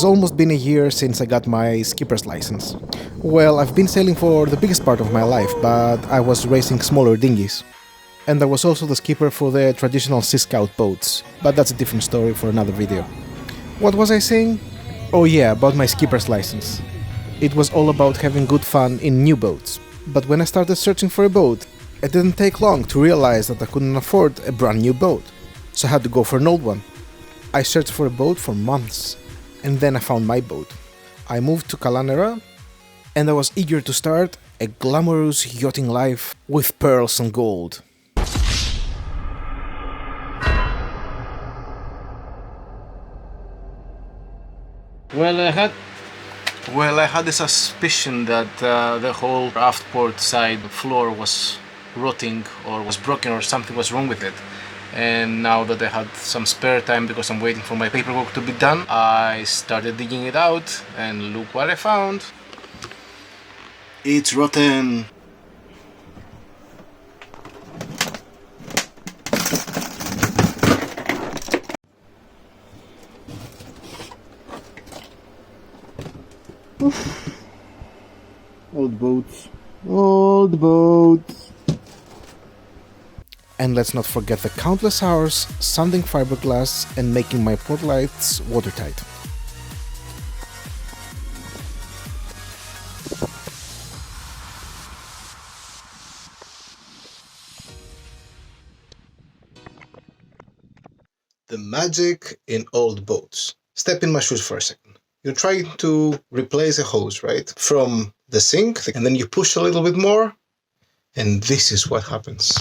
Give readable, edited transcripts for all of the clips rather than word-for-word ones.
has almost been a year since I got my skipper's license. Well, I've been sailing for the biggest part of my life, but I was racing smaller dinghies. And I was also the skipper for the traditional Sea Scout boats, but that's a different story for another video. What was I saying? Oh yeah, about my skipper's license. It was all about having good fun in new boats. But when I started searching for a boat, it didn't take long to realize that I couldn't afford a brand new boat. So I had to go for an old one. I searched for a boat for months, and then I found my boat. I moved to Calanera, and I was eager to start a glamorous yachting life with pearls and gold. Well, I had a suspicion that the whole aft port side floor was rotting or was broken or something was wrong with it. And now that I had some spare time because I'm waiting for my paperwork to be done, I started digging it out, and look what I found. It's rotten. Old boats. Old boats. And let's not forget the countless hours sanding fiberglass and making my port lights watertight. The magic in old boats. Step in my shoes for a second. You're trying to replace a hose, right? From the sink, and then you push a little bit more, and this is what happens.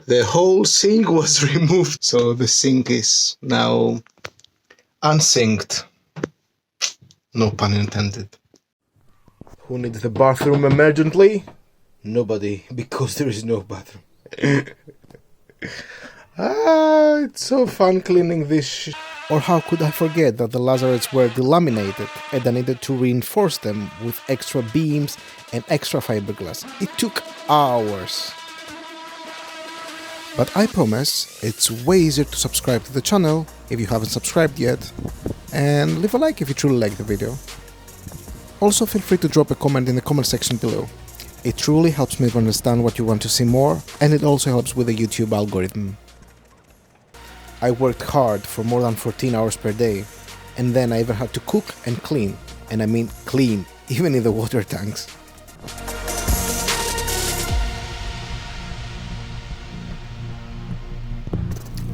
The whole sink was removed, so the sink is now unsinked. No pun intended. Who needs the bathroom emergently? Nobody, because there is no bathroom. It's so fun cleaning this shit. Or how could I forget that the lazarets were delaminated and I needed to reinforce them with extra beams and extra fiberglass. It took hours. But I promise it's way easier to subscribe to the channel if you haven't subscribed yet, and leave a like if you truly like the video. Also feel free to drop a comment in the comment section below. It truly helps me to understand what you want to see more, and it also helps with the YouTube algorithm. I worked hard for more than 14 hours per day, and then I even had to cook and clean, and I mean clean, even in the water tanks.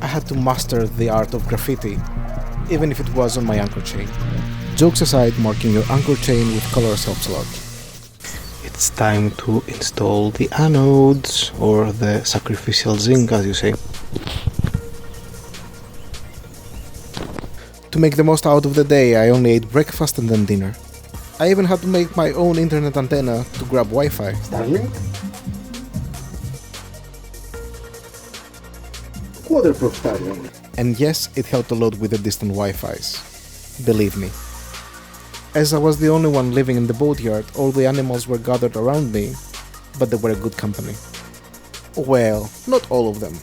I had to master the art of graffiti, even if it was on my anchor chain. Jokes aside, marking your anchor chain with colors helps a lot. It's time to install the anodes, or the sacrificial zinc, as you say. To make the most out of the day, I only ate breakfast and then dinner. I even had to make my own internet antenna to grab Wi-Fi. Starlink? Waterproof Starlink. And yes, it helped a lot with the distant Wi-Fis. Believe me. As I was the only one living in the boatyard, all the animals were gathered around me, but they were a good company. Well, not all of them.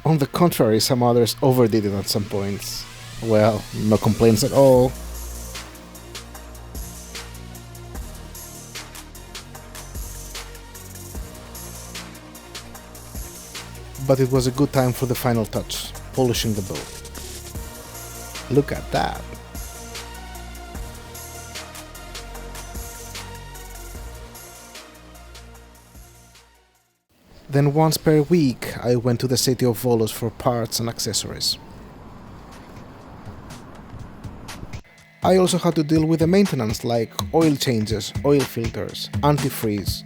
On the contrary, some others overdid it at some points. Well, no complaints at all. But it was a good time for the final touch, polishing the boat. Look at that. Then once per week, I went to the city of Volos for parts and accessories. I also had to deal with the maintenance like oil changes, oil filters, antifreeze,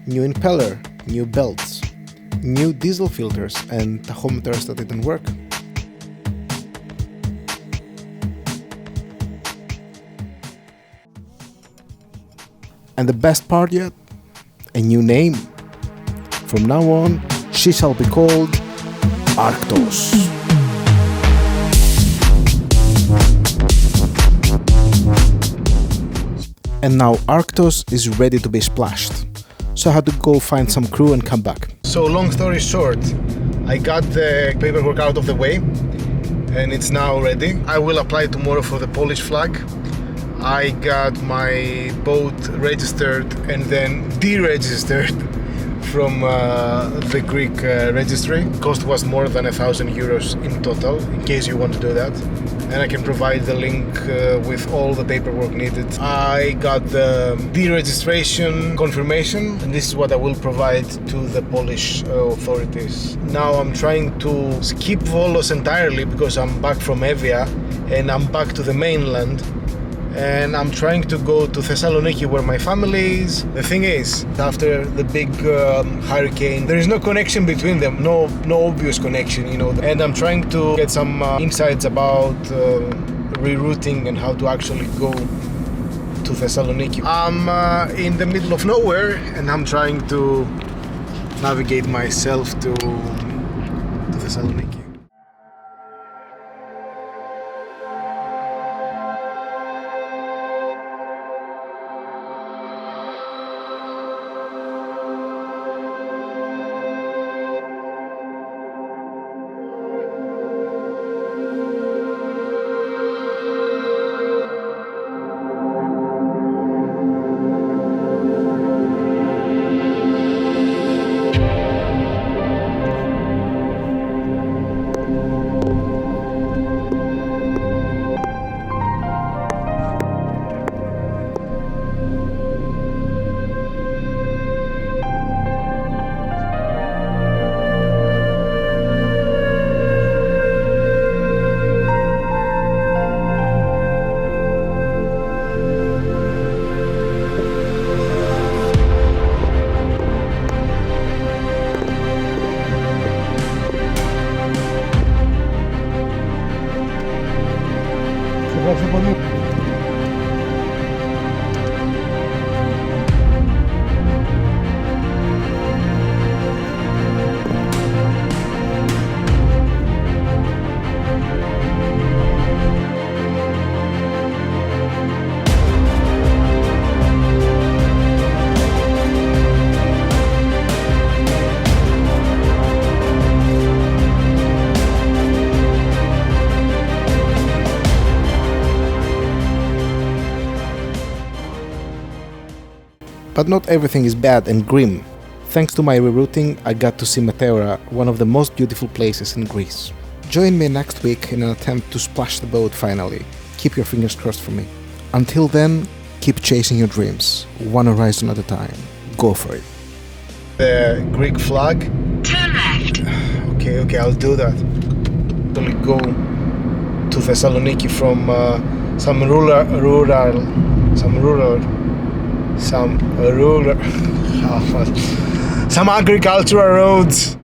new impeller, new belts, new diesel filters and tachometers that didn't work. And the best part yet? A new name. From now on, she shall be called Arctos. And now Arctos is ready to be splashed. So I had to go find some crew and come back. So long story short, I got the paperwork out of the way and it's now ready. I will apply tomorrow for the Polish flag. I got my boat registered and then deregistered from the Greek registry. Cost was more than €1,000 in total, in case you want to do that. And I can provide the link with all the paperwork needed. I got the deregistration confirmation, and this is what I will provide to the Polish authorities. Now I'm trying to skip Volos entirely because I'm back from Evia and I'm back to the mainland. And I'm trying to go to Thessaloniki where my family is. The thing is, after the big hurricane, there is no connection between them, no obvious connection, you know. And I'm trying to get some insights about rerouting and how to actually go to Thessaloniki. I'm in the middle of nowhere and I'm trying to navigate myself to Thessaloniki. But not everything is bad and grim. Thanks to my rerouting, I got to see Matera, one of the most beautiful places in Greece. Join me next week in an attempt to splash the boat finally. Keep your fingers crossed for me. Until then, keep chasing your dreams, one horizon at a time. Go for it. The Greek flag. Turn left. Okay, I'll do that. Only go to Thessaloniki from some agricultural roads.